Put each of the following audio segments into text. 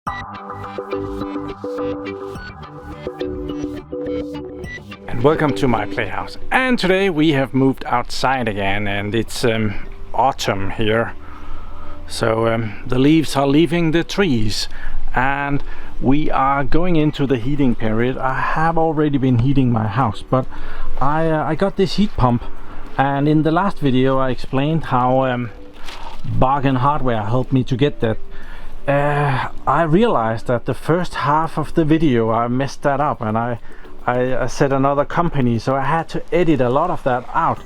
And welcome to my playhouse. And today we have moved outside again, and it's autumn here. So the leaves are leaving the trees and we are going into the heating period. I have already been heating my house, but I got this heat pump, and in the last video I explained how bargain hardware helped me to get that. I realized that the first half of the video I messed that up, and I said another company, so I had to edit a lot of that out.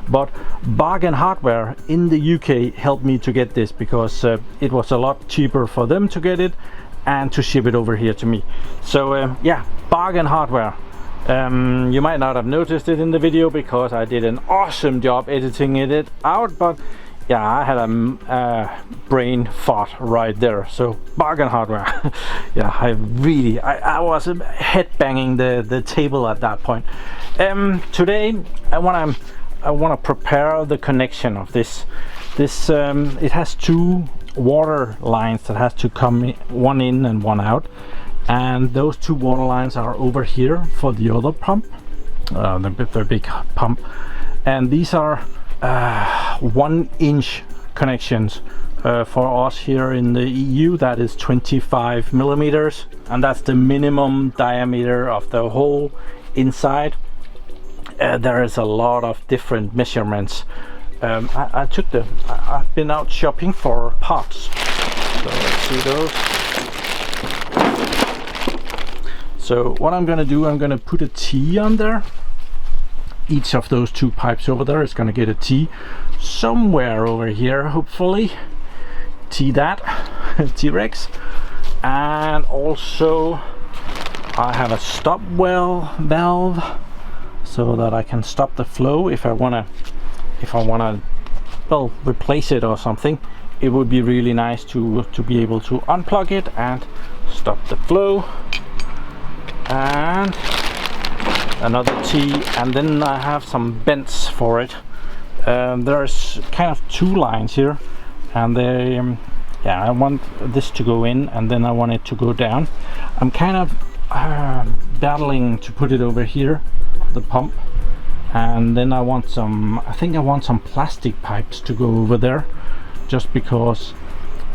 But bargain hardware in the UK helped me to get this because it was a lot cheaper for them to get it and to ship it over here to me. So yeah, bargain hardware. You might not have noticed it in the video because I did an awesome job editing it out, but yeah, I had a brain fart right there. So bargain hardware. Yeah, I was head banging the table at that point. Today I want to prepare the connection of this. It has two water lines that has to come one in and one out, and those two water lines are over here for the other pump, the big pump, and these are 1-inch connections. For us here in the EU, that is 25 millimeters, and that's the minimum diameter of the hole inside. There is a lot of different measurements. I've been out shopping for parts. So let's see those. So what I'm gonna do, I'm gonna put a T on there. Each of those two pipes over there is gonna get a T somewhere over here, hopefully. T that, T-Rex. And also I have a stop valve so that I can stop the flow if I wanna well, replace it or something. It would be really nice to be able to unplug it and stop the flow. And another T, and then I have some bends for it. There's kind of two lines here, and they yeah, I want this to go in and then I want it to go down. I'm kind of battling to put it over here, the pump, and then I think I want some plastic pipes to go over there, just because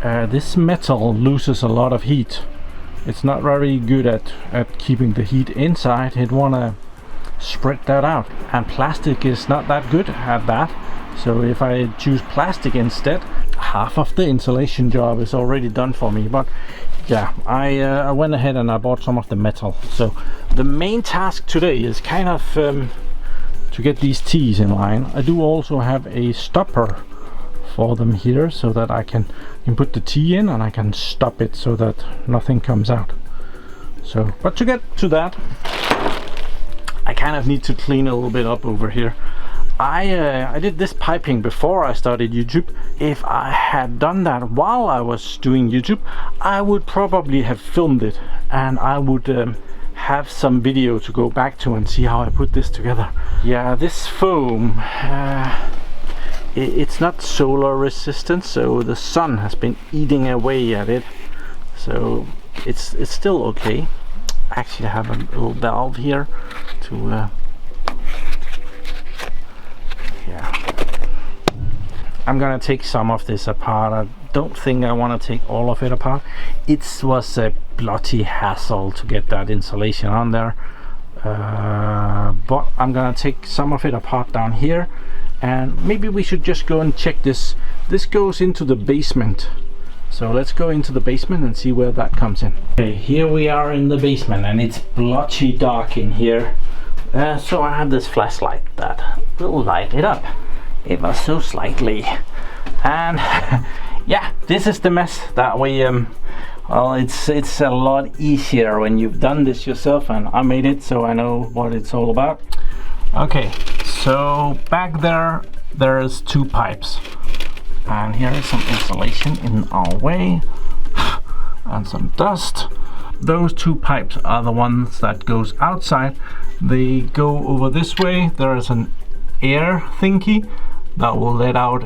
this metal loses a lot of heat. It's not very good at keeping the heat inside. It wanna spread that out, and plastic is not that good at that. So if I choose plastic instead, half of the insulation job is already done for me. But yeah, I went ahead and I bought some of the metal. So the main task today is kind of to get these T's in line. I do also have a stopper for them here, so that I can put the T in and I can stop it so that nothing comes out. So, but to get to that, I kind of need to clean a little bit up over here. I did this piping before I started YouTube. If I had done that while I was doing YouTube, I would probably have filmed it, and I would have some video to go back to and see how I put this together. Yeah, this foam, it's not solar resistant, so the sun has been eating away at it, so it's still okay. Actually, I have a little valve here to yeah, I'm gonna take some of this apart. I don't think I want to take all of it apart. It was a bloody hassle to get that insulation on there, but I'm gonna take some of it apart down here, and maybe we should just go and check this. This goes into the basement, so let's go into the basement and see where that comes in. Okay, here we are in the basement, and it's blotchy dark in here. So I have this flashlight that will light it up, ever so slightly. And yeah, this is the mess that we well, it's a lot easier when you've done this yourself, and I made it, so I know what it's all about. Okay, so back there's two pipes, and here is some insulation in our way and some dust. Those two pipes are the ones that goes outside. They go over this way. There is an air thingy that will let out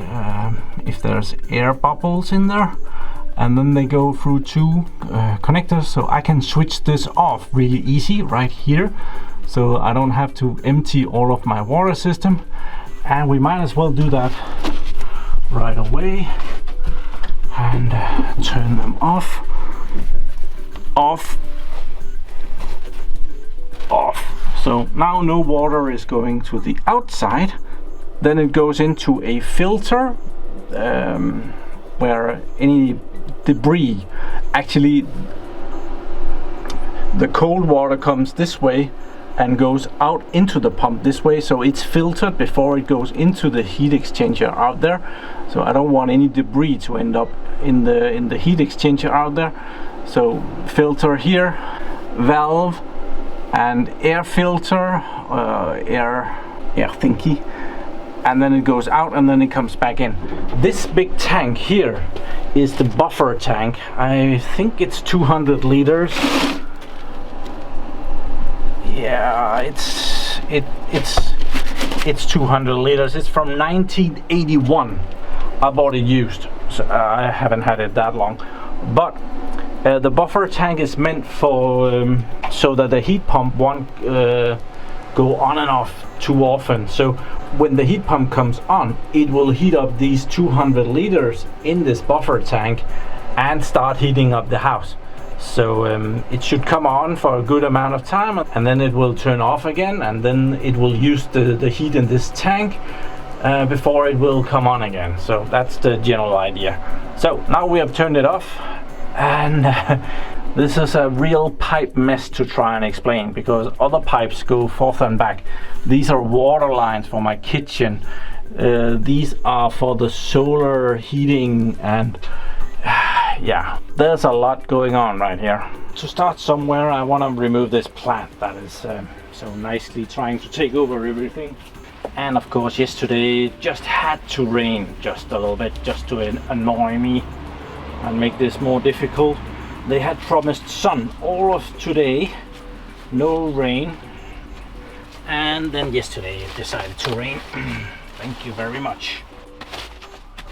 if there's air bubbles in there, and then they go through two connectors, so I can switch this off really easy right here, so I don't have to empty all of my water system. And we might as well do that right away and turn them off, off, off. So now no water is going to the outside. Then it goes into a filter where any debris, actually the cold water comes this way and goes out into the pump this way, so it's filtered before it goes into the heat exchanger out there. So I don't want any debris to end up in the heat exchanger out there. So filter here, valve and air filter, air thingy, and then it goes out and then it comes back in. This big tank here is the buffer tank. I think it's 200 liters. Yeah, it's 200 liters. It's from 1981. I bought it used, so I haven't had it that long. But the buffer tank is meant for so that the heat pump won't go on and off too often. So when the heat pump comes on, it will heat up these 200 liters in this buffer tank and start heating up the house. So it should come on for a good amount of time, and then it will turn off again, and then it will use the heat in this tank before it will come on again. So that's the general idea. So now we have turned it off, and this is a real pipe mess to try and explain, because other pipes go forth and back. These are water lines for my kitchen. These are for the solar heating, and yeah, there's a lot going on right here. To start somewhere, I want to remove this plant that is so nicely trying to take over everything. And of course, yesterday it just had to rain just a little bit, just to annoy me and make this more difficult. They had promised sun all of today, no rain, and then yesterday it decided to rain. Thank you very much.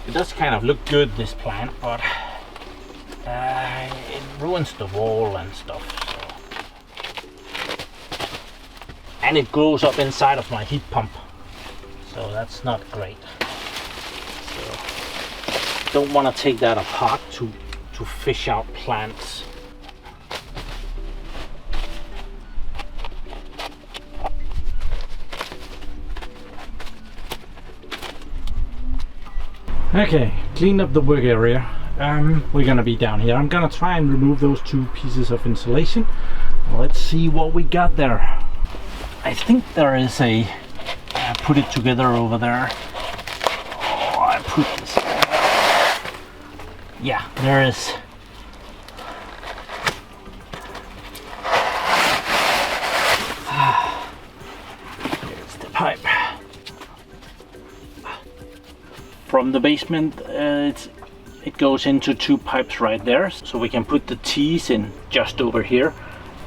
It does kind of look good, this plant, but it ruins the wall and stuff. So. And it grows up inside of my heat pump, so that's not great. So don't want to take that apart to fish out plants. Okay, cleaned up the work area. We're gonna be down here. I'm gonna try and remove those two pieces of insulation. Let's see what we got there. I think there is a... I put it together over there. Oh, I put this... Yeah, there is... Here's the pipe. From the basement, it goes into two pipes right there, so we can put the T's in just over here,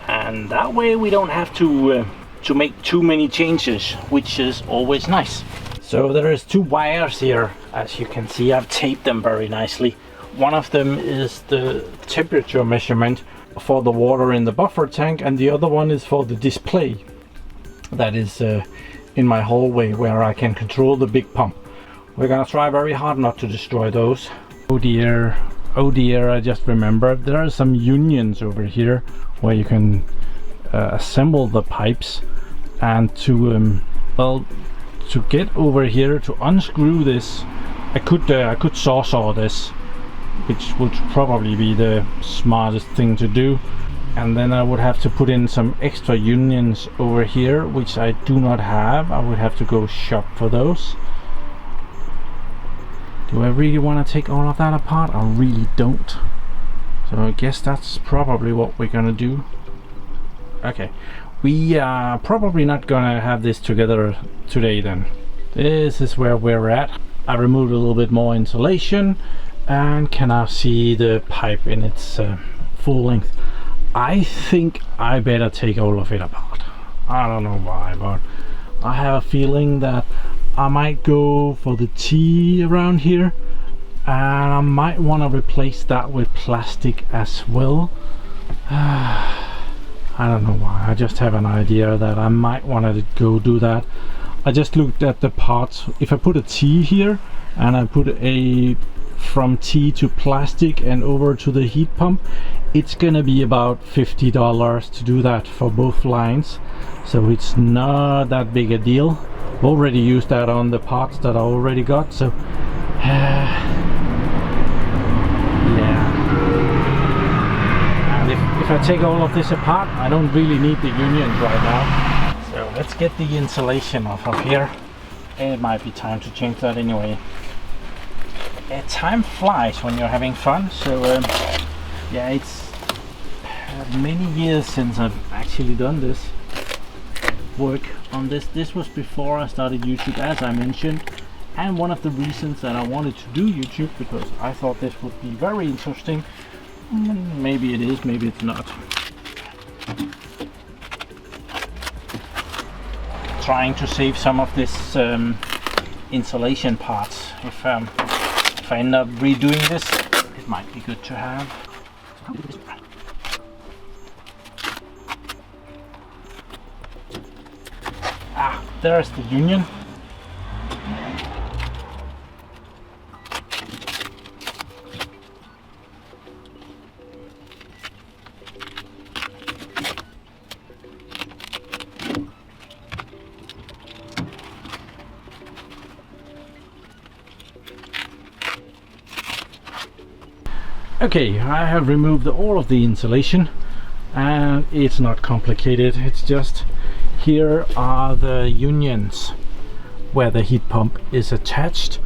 and that way we don't have to make too many changes, which is always nice. So there is two wires here. As you can see, I've taped them very nicely. One of them is the temperature measurement for the water in the buffer tank, and the other one is for the display that is in my hallway, where I can control the big pump. We're gonna try very hard not to destroy those. Oh dear, I just remembered there are some unions over here where you can assemble the pipes, and to get over here to unscrew this, I could saw this, which would probably be the smartest thing to do, and then I would have to put in some extra unions over here, which I do not have. I would have to go shop for those. Do I really want to take all of that apart? I really don't. So I guess that's probably what we're gonna do. Okay, we are probably not gonna have this together today then. This is where we're at. I removed a little bit more insulation and can now see the pipe in its full length. I think I better take all of it apart. I don't know why, but I have a feeling that I might go for the T around here, and I might want to replace that with plastic as well. I don't know why, I just have an idea that I might want to go do that. I just looked at the parts. If I put a T here and I put a from T to plastic and over to the heat pump, it's gonna be about $50 to do that for both lines, so it's not that big a deal. Already used that on the parts that I already got, so if I take all of this apart, I don't really need the unions right now. So let's get the insulation off of here. It might be time to change that anyway. Time flies when you're having fun, so yeah, it's many years since I've actually done this work on this. This was before I started YouTube, as I mentioned, and one of the reasons that I wanted to do YouTube, because I thought this would be very interesting. Maybe it is, maybe it's not. Trying to save some of this insulation parts. If I end up redoing this, it might be good to have. Ah, there's the union. Okay, I have removed all of the insulation, and it's not complicated. It's just here are the unions where the heat pump is attached,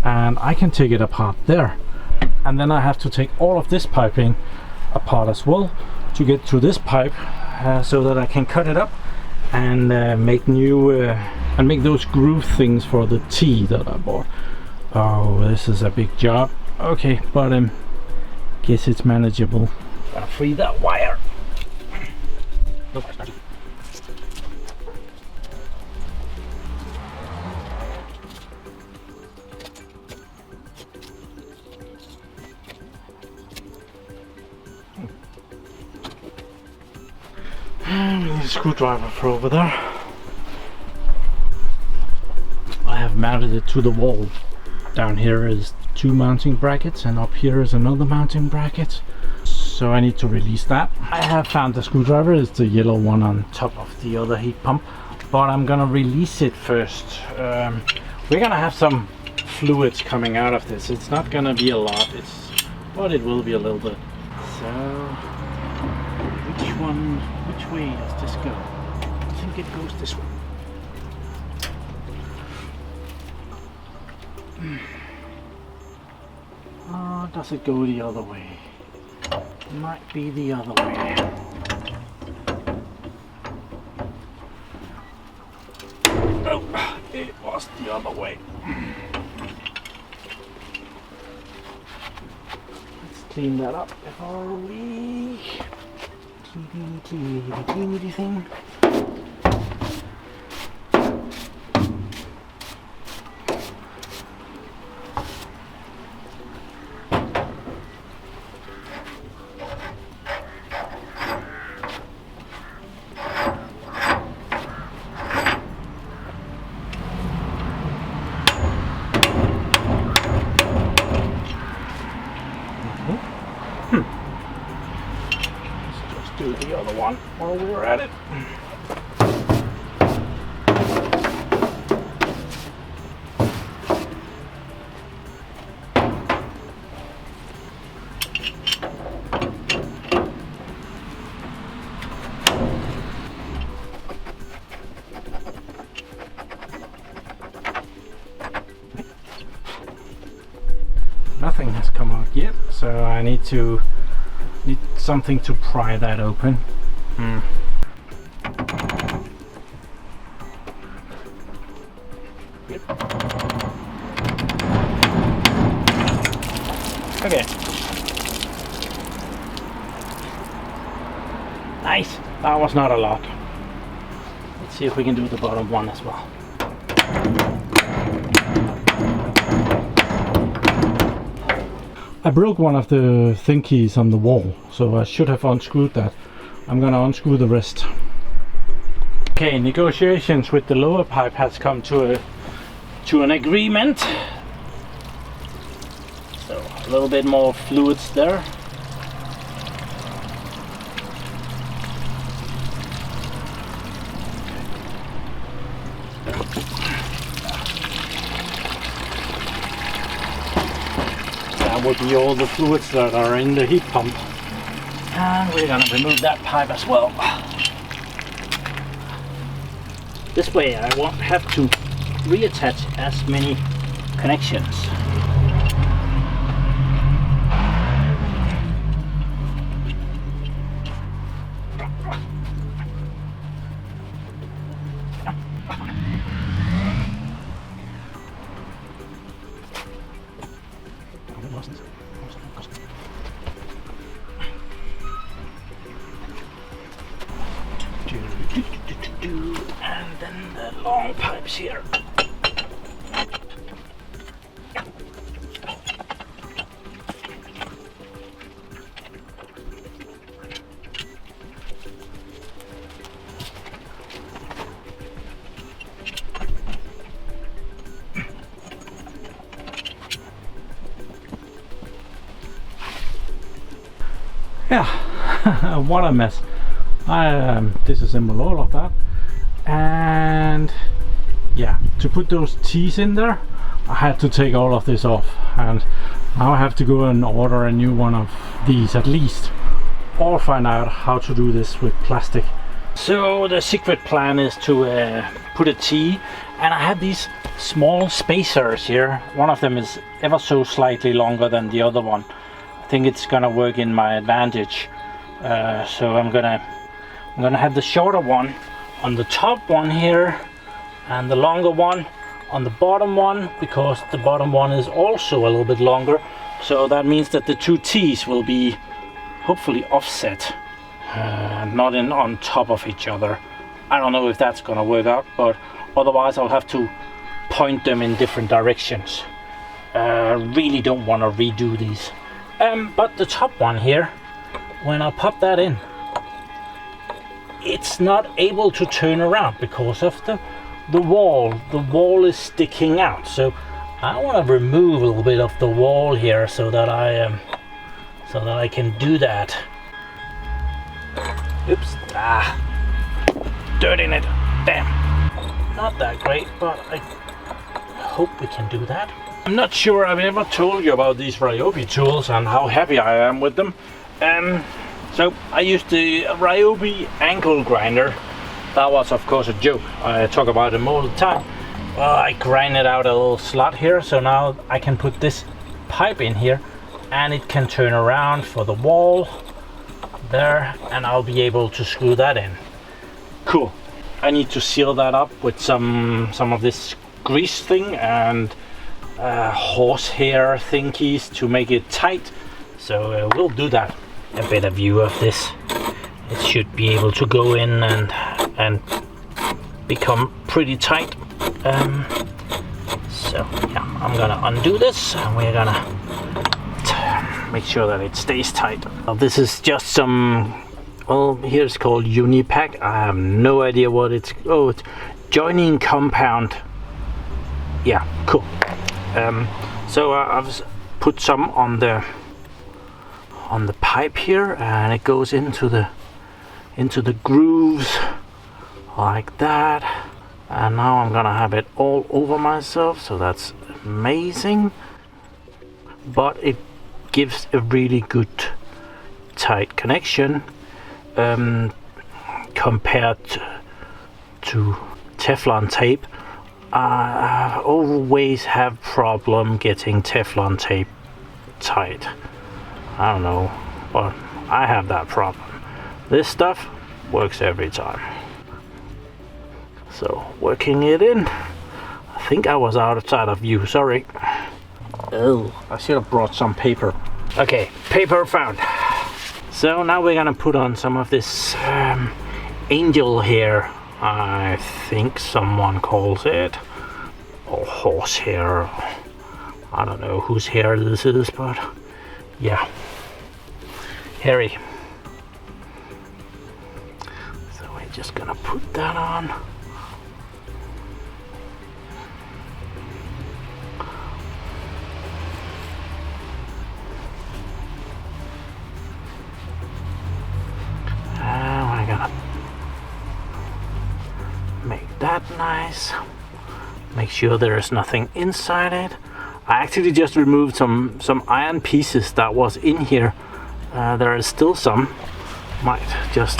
and I can take it apart there, and then I have to take all of this piping apart as well to get to this pipe, so that I can cut it up and make new and make those groove things for the T that I bought. Oh, this is a big job. Okay, but guess it's manageable. Gotta free that wire. Nope. And we need a screwdriver for over there. I have mounted it to the wall. Down here is 2 mounting brackets, and up here is another mounting bracket, so I need to release that. I have found the screwdriver. It's the yellow one on top of the other heat pump, but I'm gonna release it first. We're gonna have some fluids coming out of this. It's not gonna be a lot, but it will be a little bit. So which way does this go? I think it goes this way. Oh, does it go the other way? Might be the other way. Oh, it was the other way. Let's clean that up before we... Teeny thing. Do the other one while we're at it. Nothing has come out yet, so I need something to pry that open. Yep. Okay. Nice. That was not a lot. Let's see if we can do the bottom one as well. I broke one of the thingies on the wall, so I should have unscrewed that. I'm gonna unscrew the rest. Okay, negotiations with the lower pipe has come to an agreement. So a little bit more fluids there. That would be all the fluids that are in the heat pump. And we're gonna remove that pipe as well. This way I won't have to reattach as many connections. And then the long pipes here. Yeah, what a mess. I disassembled all of that, and yeah, to put those T's in there I had to take all of this off, and now I have to go and order a new one of these at least, or find out how to do this with plastic. So the secret plan is to put a T, and I have these small spacers here. One of them is ever so slightly longer than the other one. I think it's gonna work in my advantage. So I'm gonna have the shorter one on the top one here, and the longer one on the bottom one, because the bottom one is also a little bit longer. So that means that the two T's will be hopefully offset, not on top of each other. I don't know if that's gonna work out, but otherwise I'll have to point them in different directions. Really don't want to redo these. But the top one here, when I pop that in, it's not able to turn around because of the wall. The wall is sticking out, so I want to remove a little bit of the wall here so that I can do that. Oops, dirt in it. Damn, not that great, but I hope we can do that. I'm not sure I've ever told you about these Ryobi tools and how happy I am with them. So I used the Ryobi angle grinder. That was of course a joke. I talk about them all the time. Well, I grinded out a little slot here, so now I can put this pipe in here and it can turn around for the wall there, and I'll be able to screw that in. Cool. I need to seal that up with some of this grease thing and horsehair thingies to make it tight, so we'll do that. A better view of this. It should be able to go in and become pretty tight. So yeah, I'm gonna undo this and we're gonna make sure that it stays tight. This is just some, well, here's called Unipack. I have no idea what it's, oh, it's joining compound. Yeah, cool. So I've put some on the pipe here, and it goes into the grooves like that, and now I'm gonna have it all over myself, so that's amazing. But it gives a really good tight connection compared to Teflon tape. I always have problem getting Teflon tape tight. I don't know, but I have that problem. This stuff works every time. So working it in. I think I was outside of view, sorry. Oh, I should have brought some paper. Okay, paper found. So now we're gonna put on some of this angel hair, I think someone calls it, or horse hair. I don't know whose hair this is, but yeah, hairy. So we're just gonna put that on. And we're gonna make that nice. Make sure there is nothing inside it. I actually just removed some iron pieces that was in here. There is still some. Might just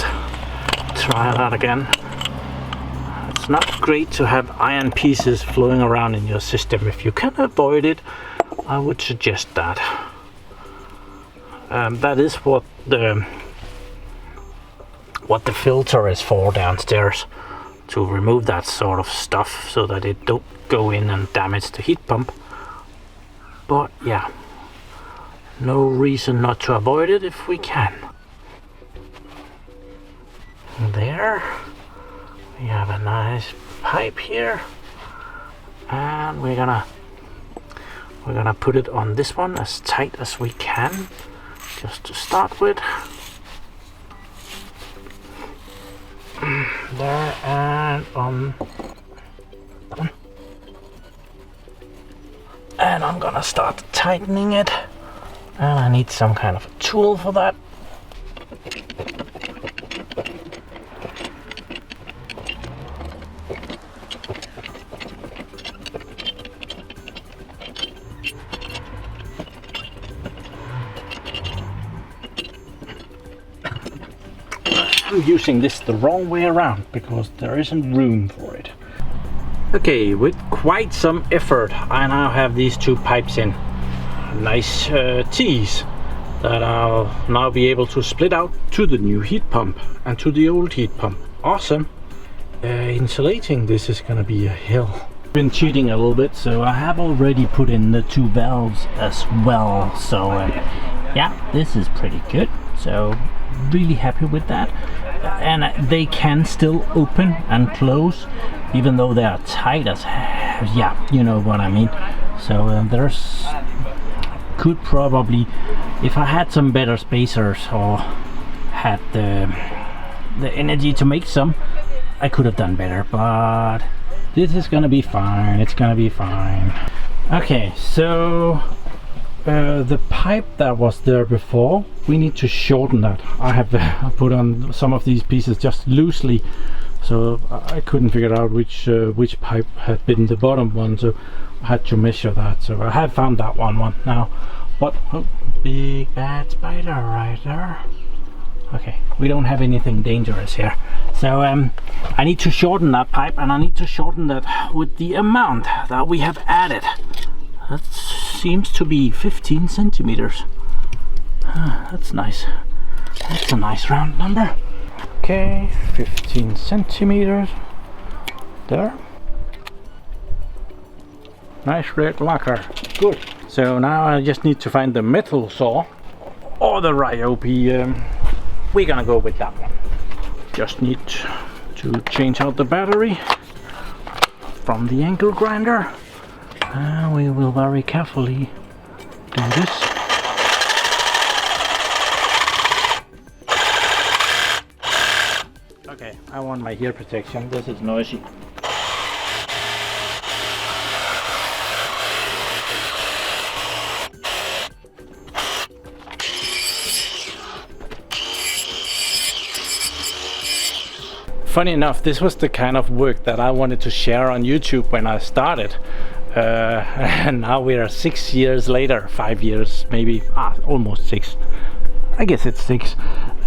try that again. It's not great to have iron pieces floating around in your system. If you can avoid it, I would suggest that. That is what the filter is for downstairs, to remove that sort of stuff so that it don't go in and damage the heat pump. But yeah, no reason not to avoid it if we can. There we have a nice pipe here, and we're gonna put it on this one as tight as we can, just to start with. There, and on that one. And I'm gonna start tightening it, and I need some kind of a tool for that. I'm using this the wrong way around because there isn't room for it. Okay, with quite some effort I now have these two pipes in. Nice T's that I'll now be able to split out to the new heat pump and to the old heat pump. Awesome. Insulating this is gonna be a hill. Been cheating a little bit, so I have already put in the two valves as well. So yeah, this is pretty good. So really happy with that. And they can still open and close even though they are tight as yeah, you know what I mean. So there's could probably, if I had some better spacers or had the energy to make some, I could have done better, but this is gonna be fine. It's gonna be fine. Okay, so the pipe that was there before, we need to shorten that. I have put on some of these pieces just loosely, so I couldn't figure out which pipe had been the bottom one, so I had to measure that. So I have found that one now, but oh, big bad spider right there. Okay, we don't have anything dangerous here. So I need to shorten that pipe, and I need to shorten that with the amount that we have added. That seems to be 15 centimeters. That's nice. That's a nice round number. Okay, 15 centimeters. There. Nice red lacquer. Good. So now I just need to find the metal saw or the Ryobi. We're gonna go with that one. Just need to change out the battery from the angle grinder. We will very carefully do this. Okay, I want my ear protection. This is noisy. Funny enough, this was the kind of work that I wanted to share on YouTube when I started. And now we are 6 years later, 5 years maybe, almost 6. I guess it's 6.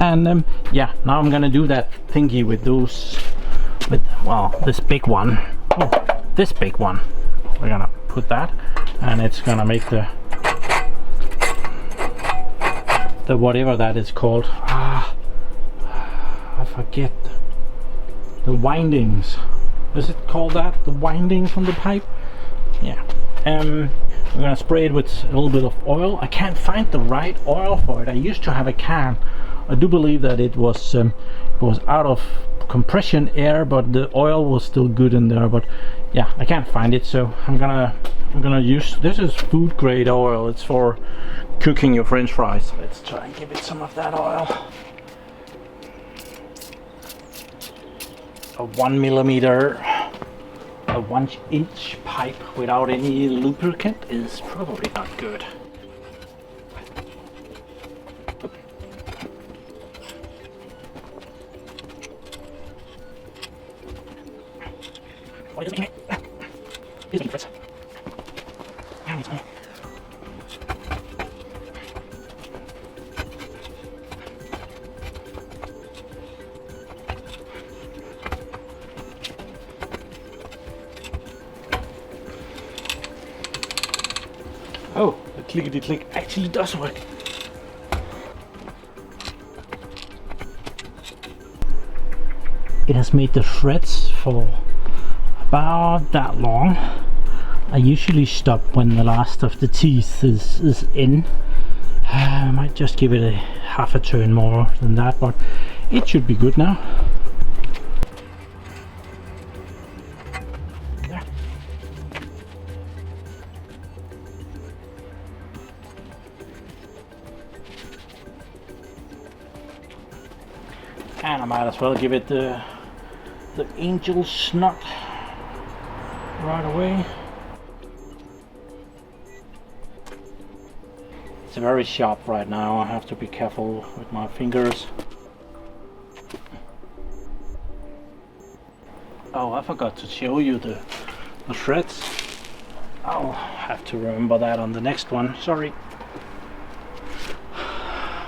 And yeah, now I'm gonna do that thingy with those, well, this big one. Oh, this big one. We're gonna put that, and it's gonna make the whatever that is called. I forget. The windings. Is it called that? The winding from the pipe? Yeah. We're gonna spray it with a little bit of oil. I can't find the right oil for it. I used to have a can. I do believe that it was out of compression air, but the oil was still good in there. But yeah, I can't find it, so I'm gonna I'm gonna use, this is food grade oil, it's for cooking your french fries. Let's try and give it some of that oil. A 1mm, a 1-inch pipe without any lubricant is probably not good. Oh, the clickety click actually does work. It has made the threads for about that long. I usually stop when the last of the teeth is in. I might just give it a half a turn more than that, but it should be good now. There. And I might as well give it the angel snot right away. It's very sharp right now, I have to be careful with my fingers. Oh, I forgot to show you the threads. I'll have to remember that on the next one, sorry.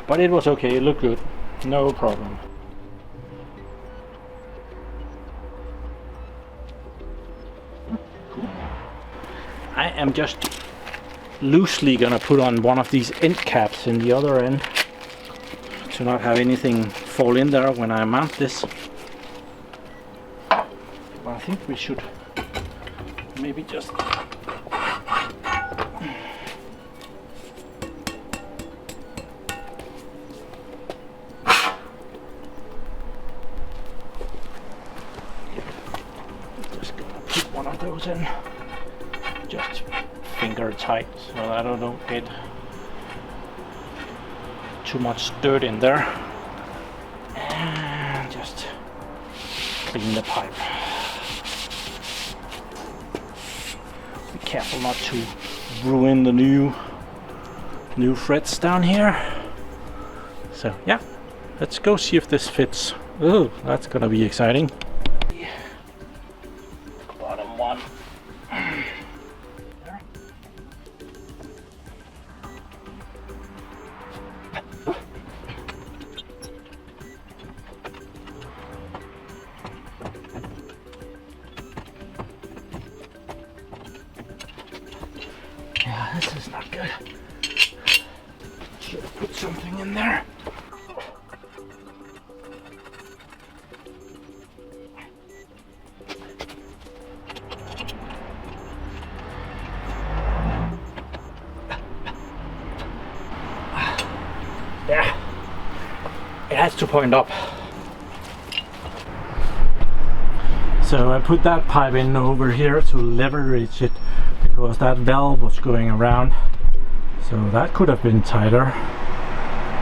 But it was okay, it looked good, no problem. I am just loosely gonna put on one of these end caps in the other end to not have anything fall in there when I mount this. But I think we should maybe just gonna put one of those in. Just finger tight so that I don't get too much dirt in there, and just clean the pipe. Be careful not to ruin the new threads down here. So yeah, let's go see if this fits. Oh, that's gonna be exciting. Bottom one. Yeah, this is not good. Should have put something in there. Yeah, it has to point up. So I put that pipe in over here to leverage it because that valve was going around. So that could have been tighter,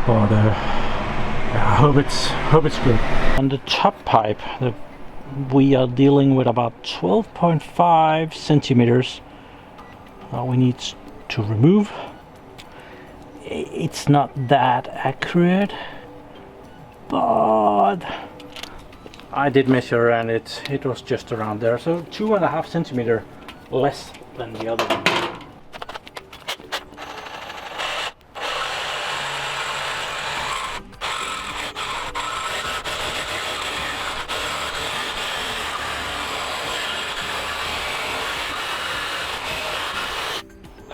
but yeah, I hope it's good. On the top pipe, we are dealing with about 12.5 centimeters that we need to remove. It's not that accurate, but I did measure and it was just around there, so 2.5 centimeters less than the other one.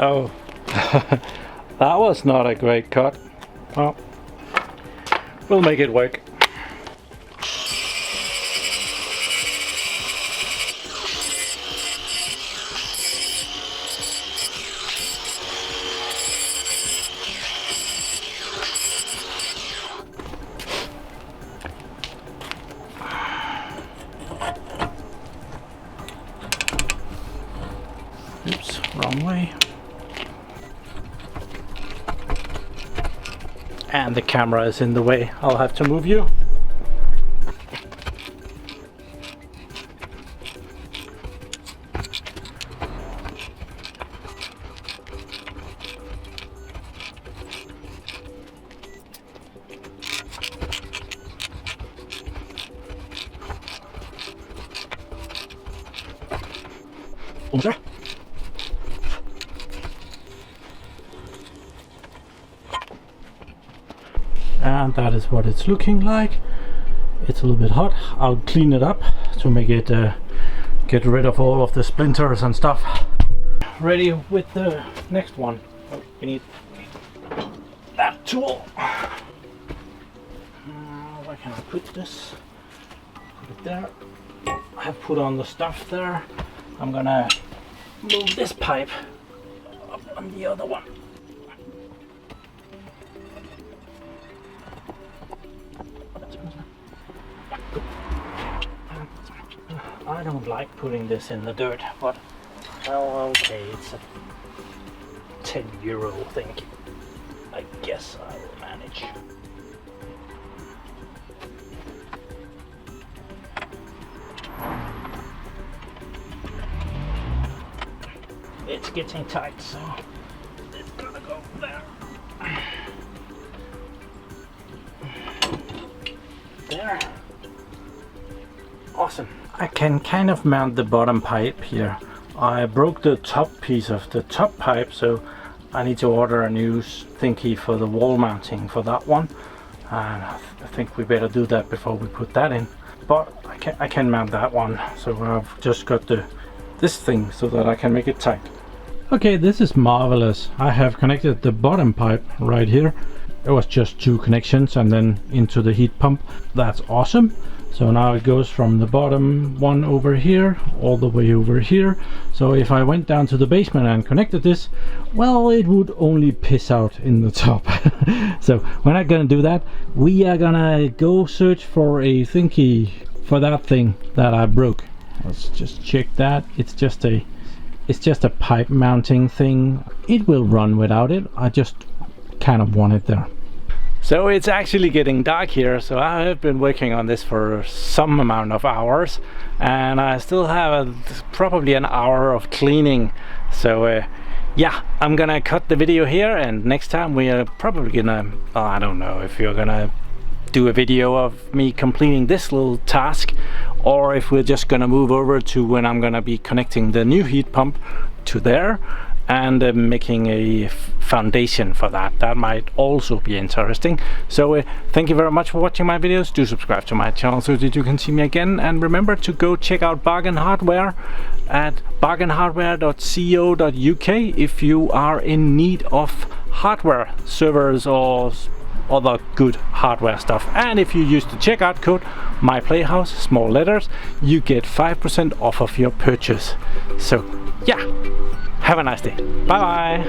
Oh, that was not a great cut. Well, we'll make it work. Oops, wrong way. And the camera is in the way. I'll have to move you. Almost there. And that is what it's looking like. It's a little bit hot. I'll clean it up to make it get rid of all of the splinters and stuff. Ready with the next one. Oh, we need that tool. Where can I put this? Put it there. I have put on the stuff there. I'm gonna move this pipe up on the other one. I don't like putting this in the dirt, but well, okay, it's a €10 thing. I guess I will manage. It's getting tight, so it's gonna go there. There. Awesome. I can kind of mount the bottom pipe here. I broke the top piece of the top pipe, so I need to order a new thingy for the wall mounting for that one. And I think we better do that before we put that in. But I can mount that one, so I've just got this thing so that I can make it tight. Okay, this is marvelous. I have connected the bottom pipe right here. It was just 2 connections and then into the heat pump. That's awesome. So now it goes from the bottom one over here all the way over here. So if I went down to the basement and connected this, well, it would only piss out in the top. So we're not gonna do that. We are gonna go search for a thingy for that thing that I broke. Let's just check that. It's just a pipe mounting thing. It will run without it. I just kind of want it there. So it's actually getting dark here, so I have been working on this for some amount of hours, and I still have probably an hour of cleaning. So yeah, I'm gonna cut the video here, and next time we are probably gonna, I don't know if you're gonna do a video of me completing this little task, or if we're just gonna move over to when I'm gonna be connecting the new heat pump to there and making a foundation for that. That might also be interesting. So thank you very much for watching my videos. Do subscribe to my channel so that you can see me again, and remember to go check out Bargain Hardware at bargainhardware.co.uk if you are in need of hardware, servers or other good hardware stuff. And if you use the checkout code MyPlayHouse, small letters, you get 5% off of your purchase. So yeah, have a nice day. Bye bye.